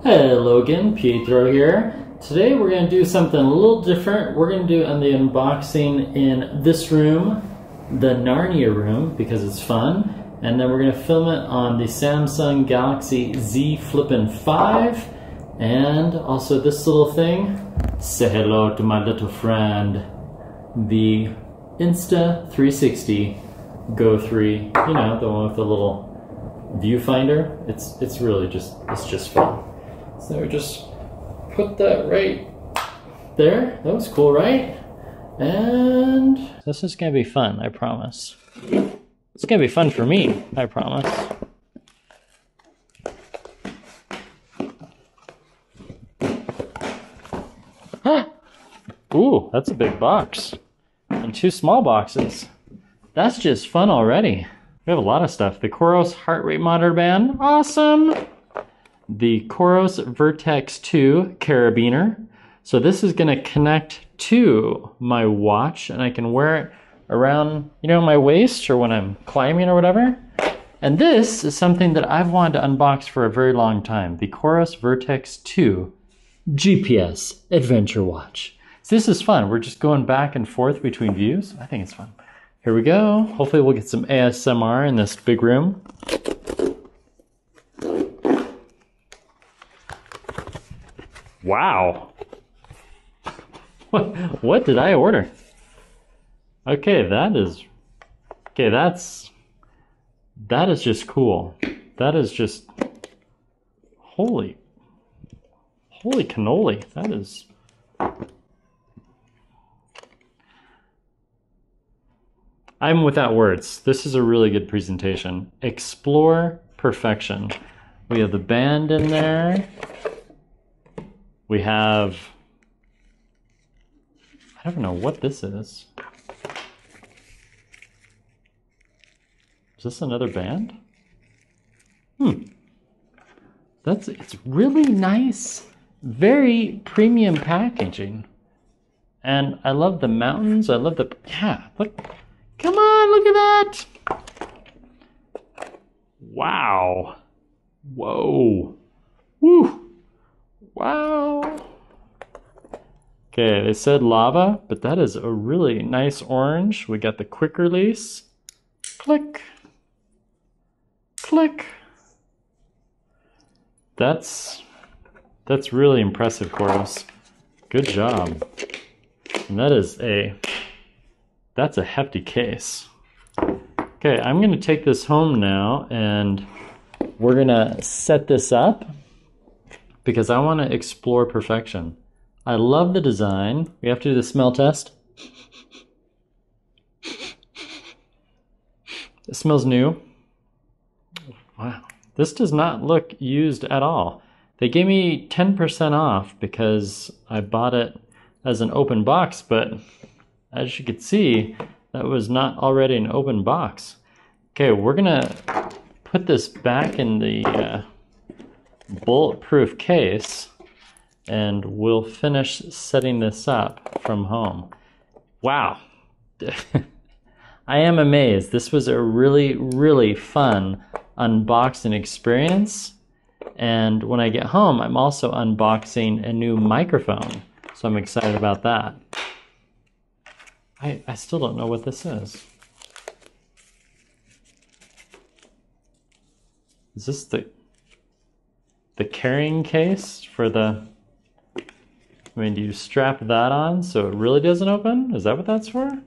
Hello again, Pietro here. Today we're going to do something a little different. We're going to do the unboxing in this room, the Narnia room, because it's fun. And then we're going to film it on the Samsung Galaxy Z Flippin' 5. And also this little thing. Say hello to my little friend, the Insta360 GO 3. You know, the one with the little viewfinder. It's really just fun. So just put that right there. That was cool, right? And this is gonna be fun, I promise. It's gonna be fun for me, I promise. Ooh, that's a big box. And 2 small boxes. That's just fun already. We have a lot of stuff. The COROS heart rate monitor band, awesome. The COROS Vertix 2 carabiner. So this is gonna connect to my watch and I can wear it around, you know, my waist or when I'm climbing or whatever. And this is something that I've wanted to unbox for a very long time. The COROS Vertix 2 GPS Adventure Watch. So this is fun. We're just going back and forth between views. I think it's fun. Here we go. Hopefully we'll get some ASMR in this big room. Wow. What did I order? Okay, that is just cool. That is just holy cannoli. That is I'm without words. This is a really good presentation. Explore perfection. We have the band in there. We have, I don't know what this is. Is this another band? It's really nice. Very premium packaging. And I love the mountains. I love the, yeah, look. Come on, look at that. Wow. Whoa. Woo. Wow. Okay, they said lava, but that is a really nice orange. We got the quick release. Click. Click. That's really impressive, COROS. Good job. And that's a hefty case. Okay, I'm gonna take this home now and we're gonna set this up because I wanna explore perfection. I love the design. We have to do the smell test. It smells new. Wow, this does not look used at all. They gave me 10% off because I bought it as an open box, but as you can see, that was not already an open box. Okay, we're gonna put this back in the bulletproof case and we'll finish setting this up from home. Wow. I am amazed. This was a really, really fun unboxing experience. And when I get home, I'm also unboxing a new microphone. So I'm excited about that. I still don't know what this is. Is this the carrying case for the, I mean, do you strap that on so it really doesn't open? Is that what that's for?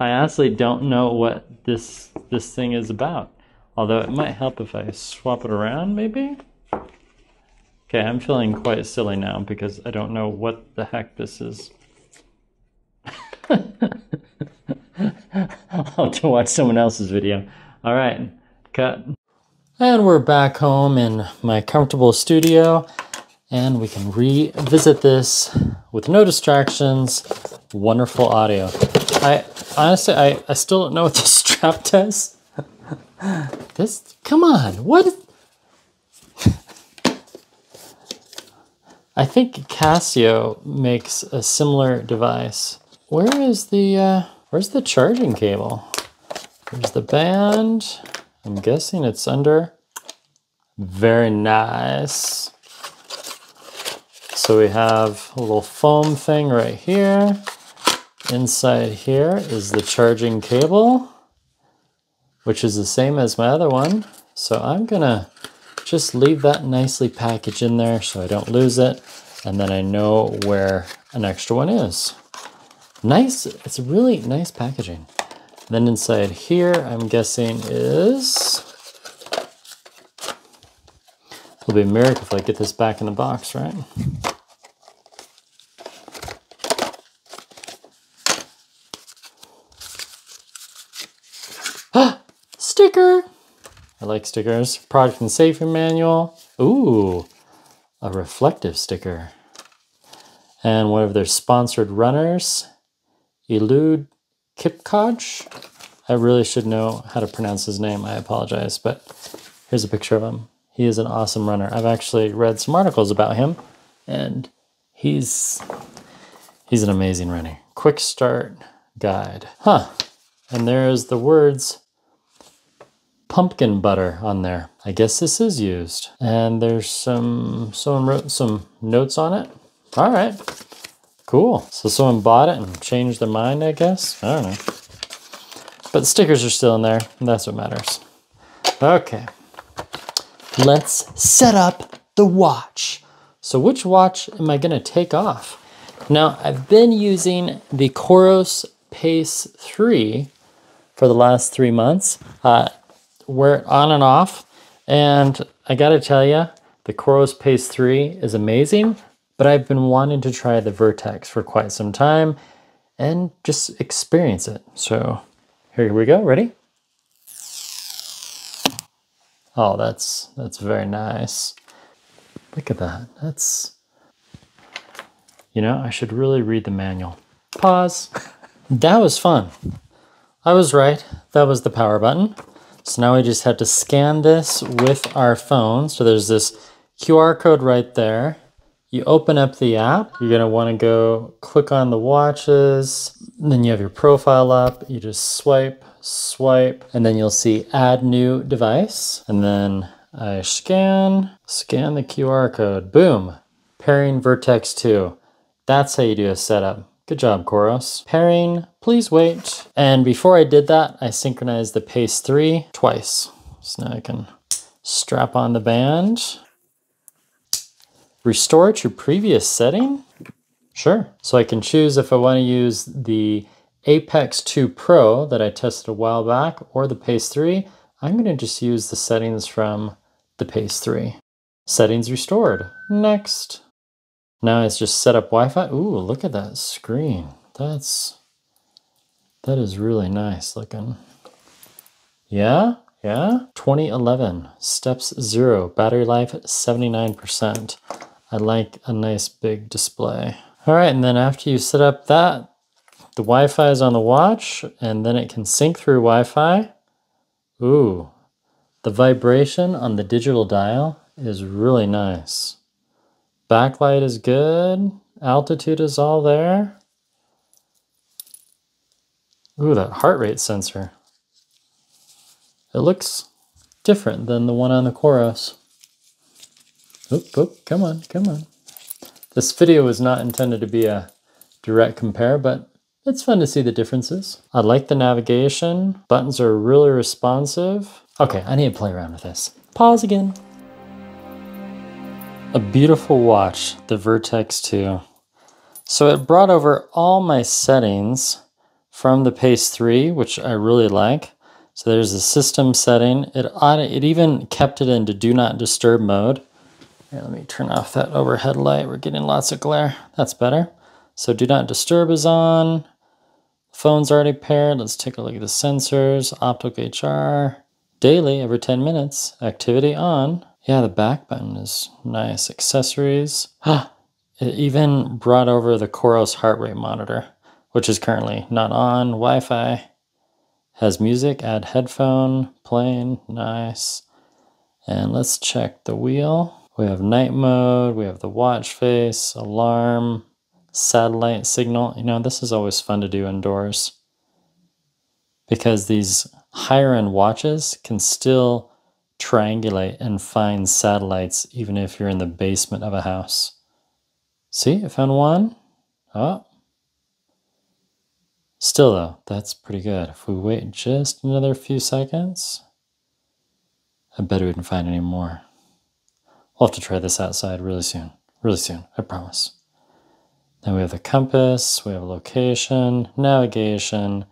I honestly don't know what this thing is about. Although it might help if I swap it around, maybe? Okay, I'm feeling quite silly now because I don't know what the heck this is. I'll have to watch someone else's video. All right, cut. And we're back home in my comfortable studio. And we can revisit this with no distractions. Wonderful audio. I honestly still don't know what this strap does. Come on, what? I think Casio makes a similar device. Where's the charging cable? There's the band. I'm guessing it's under. Very nice. So we have a little foam thing right here. Inside here is the charging cable, which is the same as my other one. So I'm gonna just leave that nicely packaged in there so I don't lose it. And then I know where an extra one is. Nice, it's really nice packaging. Then inside here, I'm guessing is, it'll be a miracle if I get this back in the box, right? Ah, sticker. I like stickers. Product and safety manual. Ooh, a reflective sticker. And one of their sponsored runners, Elude Kipkaj. I really should know how to pronounce his name. I apologize, but here's a picture of him. He is an awesome runner. I've actually read some articles about him, and he's an amazing runner. Quick start guide. Huh. And there's the words pumpkin butter on there. I guess this is used. And there's someone wrote some notes on it. All right, cool. So someone bought it and changed their mind, I guess. I don't know. But the stickers are still in there, and that's what matters. Okay, let's set up the watch. So which watch am I gonna take off? Now, I've been using the COROS Pace 3 for the last 3 months. Wear it on and off, and I gotta tell you, the COROS Pace 3 is amazing, but I've been wanting to try the Vertix for quite some time and just experience it. So here we go, ready? Oh, that's very nice. Look at that, that's, you know, I should really read the manual. Pause. That was fun. I was right, that was the power button. So now we just have to scan this with our phone. So there's this QR code right there. You open up the app. You're gonna wanna go click on the watches. Then you have your profile up. You just swipe, and then you'll see add new device. And then I scan the QR code. Boom, pairing Vertix 2. That's how you do a setup. Good job, COROS. Pairing, please wait. And before I did that, I synchronized the Pace 3 twice. So now I can strap on the band. Restore to previous setting? Sure. So I can choose if I want to use the Apex 2 Pro that I tested a while back or the Pace 3. I'm going to just use the settings from the Pace 3. Settings restored. Next. Now it's just set up Wi-Fi. Ooh, look at that screen. That is really nice looking. Yeah. 2011, steps 0, battery life 79%. I like a nice big display. All right, and then after you set up that, the Wi-Fi is on the watch, and then it can sync through Wi-Fi. Ooh, the vibration on the digital dial is really nice. Backlight is good. Altitude is all there. Ooh, that heart rate sensor. It looks different than the one on the COROS. Oop, come on. This video was not intended to be a direct compare, but it's fun to see the differences. I like the navigation. Buttons are really responsive. Okay, I need to play around with this. Pause again. A beautiful watch, the Vertix 2. So it brought over all my settings from the Pace 3, which I really like. So there's the system setting. It even kept it into do not disturb mode. Here, let me turn off that overhead light. We're getting lots of glare. That's better. So do not disturb is on. Phone's already paired. Let's take a look at the sensors. Optical HR. Daily, every 10 minutes. Activity on. Yeah, the back button is nice. Accessories. It even brought over the COROS heart rate monitor, which is currently not on. Wi-Fi. Has music, add headphone, playing, nice. And let's check the wheel. We have night mode, we have the watch face, alarm, satellite signal. You know, this is always fun to do indoors because these higher end watches can still triangulate and find satellites even if you're in the basement of a house. See, I found one. Oh. Still though, that's pretty good. If we wait just another few seconds, I bet we can find any more. We'll have to try this outside really soon, I promise. Then we have the compass, we have location, navigation,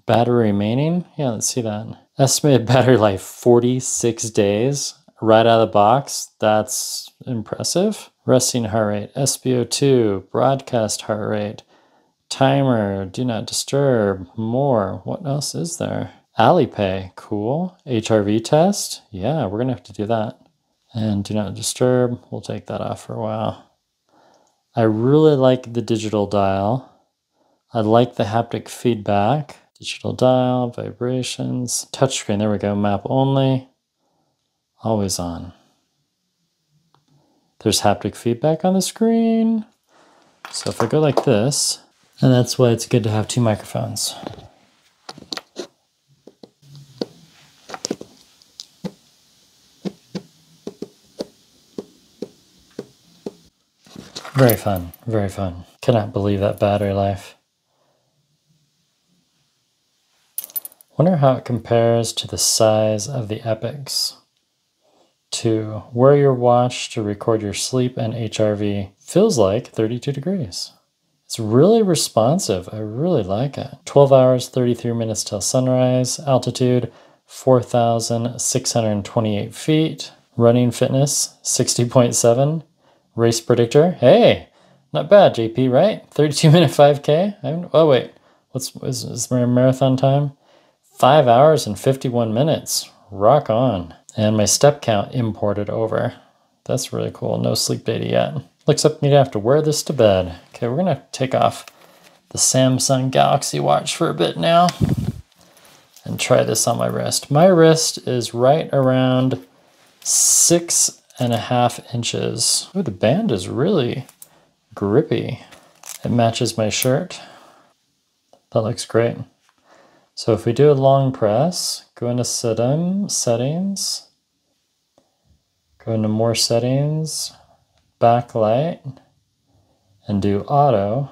battery remaining. Yeah, let's see that. Estimated battery life, 46 days. Right out of the box, that's impressive. Resting heart rate, SpO2, broadcast heart rate, timer, do not disturb, more. What else is there? Alipay, cool. HRV test, yeah, we're gonna have to do that. And do not disturb, we'll take that off for a while. I really like the digital dial. I like the haptic feedback. Digital dial, vibrations, touchscreen, there we go, map only, always on. There's haptic feedback on the screen. So if I go like this, and that's why it's good to have two microphones. Very fun, very fun. Cannot believe that battery life. Wonder how it compares to the size of the Epics. To wear your watch to record your sleep and HRV. Feels like 32 degrees. It's really responsive. I really like it. 12 hours, 33 minutes till sunrise. Altitude, 4,628 feet. Running fitness, 60.7. Race predictor, hey, not bad, JP, right? 32-minute 5K. Oh wait, is there a marathon time? 5 hours and 51 minutes. Rock on. And my step count imported over. That's really cool. No sleep data yet. Looks like me to have to wear this to bed. Okay, we're gonna take off the Samsung Galaxy Watch for a bit now and try this on my wrist. My wrist is right around 6.5 inches. Ooh, the band is really grippy. It matches my shirt. That looks great. So if we do a long press, go into settings, go into more settings, backlight, and do auto.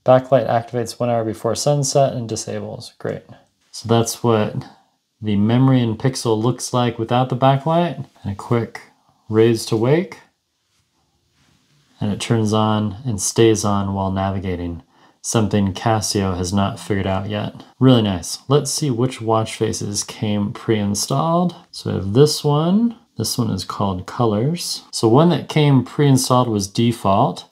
Backlight activates 1 hour before sunset and disables. Great. So that's what the memory in pixel looks like without the backlight. And a quick raise to wake. And it turns on and stays on while navigating. Something Casio has not figured out yet. Really nice. Let's see which watch faces came pre-installed. So we have this one. This one is called Colors. So one that came pre-installed was default.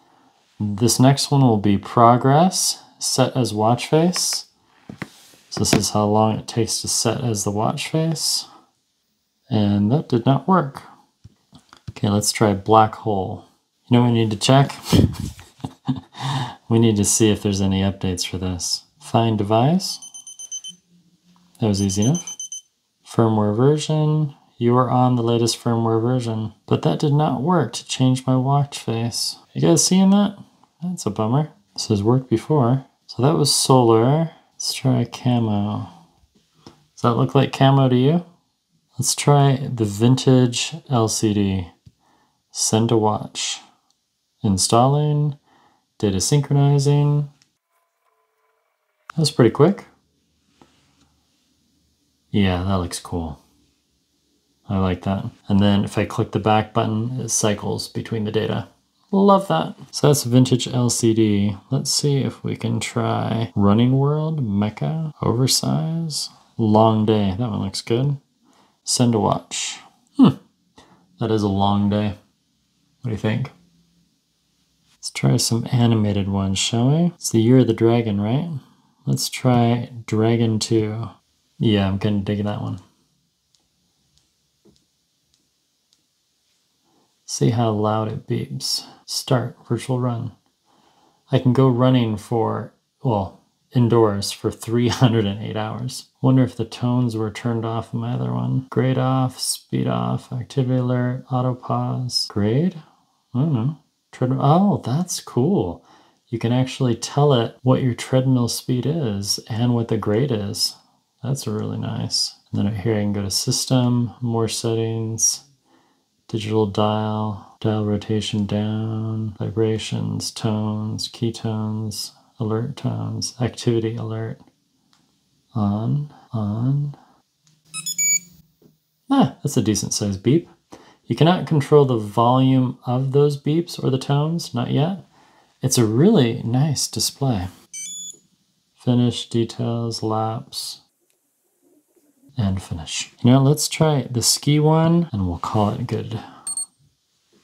This next one will be Progress, set as watch face. So this is how long it takes to set as the watch face. And that did not work. Okay, let's try Black Hole. You know what we need to check? We need to see if there's any updates for this. Find device. That was easy enough. Firmware version. You are on the latest firmware version. But that did not work to change my watch face. You guys seeing that? That's a bummer. This has worked before. So that was solar. Let's try camo. Does that look like camo to you? Let's try the vintage LCD. Send to watch. Installing. Data synchronizing. That was pretty quick. Yeah, that looks cool. I like that. And then if I click the back button, it cycles between the data. Love that. So that's vintage LCD. Let's see if we can try Running World, Mecha, Oversize, Long Day. That one looks good. Send to watch. That is a long day. What do you think? Let's try some animated ones, shall we? It's the Year of the Dragon, right? Let's try Dragon 2. Yeah, I'm kind of digging that one. See how loud it beeps. Start virtual run. I can go running for, well, indoors for 308 hours. Wonder if the tones were turned off in my other one. Grade off, speed off, activity alert, auto pause. Grade? I don't know. Oh, that's cool. You can actually tell it what your treadmill speed is and what the grade is. That's really nice. And then here I can go to system, more settings, digital dial, dial rotation down, vibrations, tones, keytones, alert tones, activity alert, on. That's a decent sized beep. You cannot control the volume of those beeps or the tones, not yet. It's a really nice display. Finish, details, lapse, and finish. You know, let's try the ski one and we'll call it good.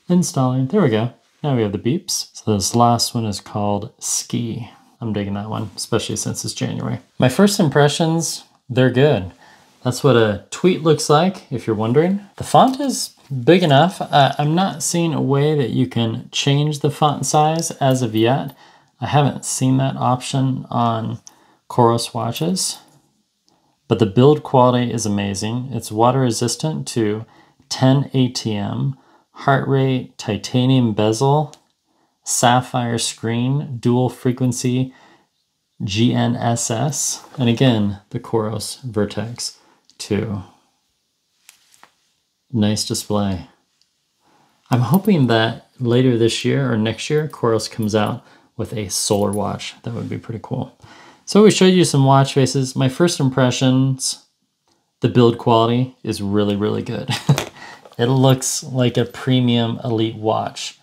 Installing, there we go. Now we have the beeps. So this last one is called ski. I'm digging that one, especially since it's January. My first impressions, they're good. That's what a tweet looks like, if you're wondering. The font is big enough. I'm not seeing a way that you can change the font size as of yet. I haven't seen that option on COROS watches, but the build quality is amazing. It's water resistant to 10 ATM, heart rate, titanium bezel, sapphire screen, dual frequency GNSS, and again, the COROS Vertix 2. Nice display. I'm hoping that later this year or next year, COROS comes out with a solar watch. That would be pretty cool. So we showed you some watch faces. My first impressions, the build quality is really, really good. It looks like a premium elite watch.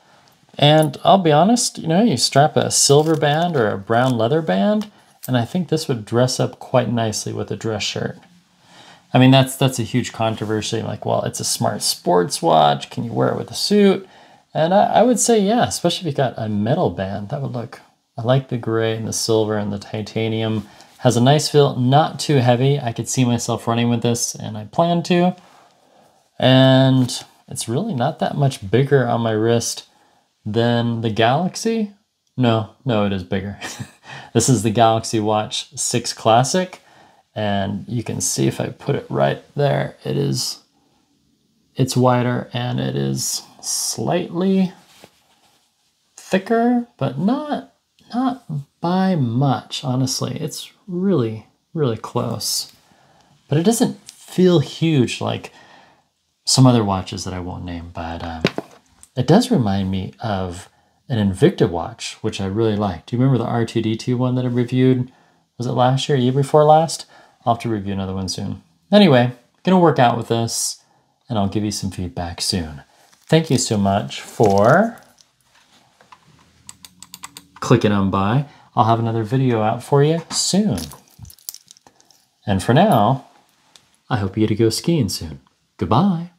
And I'll be honest, you know, you strap a silver band or a brown leather band, and I think this would dress up quite nicely with a dress shirt. I mean, that's a huge controversy. Like, well, it's a smart sports watch. Can you wear it with a suit? And I would say, yeah, especially if you got a metal band, that would look, I like the gray and the silver and the titanium. Has a nice feel, not too heavy. I could see myself running with this and I plan to. And it's really not that much bigger on my wrist than the Galaxy. No, it is bigger. This is the Galaxy Watch 6 Classic. And you can see if I put it right there, it's wider and it is slightly thicker, but not by much, honestly. It's really, really close. But it doesn't feel huge like some other watches that I won't name, but it does remind me of an Invicta watch, which I really like. Do you remember the R2-D2 one that I reviewed? Was it last year, year before last? I'll have to review another one soon. Anyway, gonna work out with this and I'll give you some feedback soon. Thank you so much for clicking on by. I'll have another video out for you soon. And for now, I hope you get to go skiing soon. Goodbye.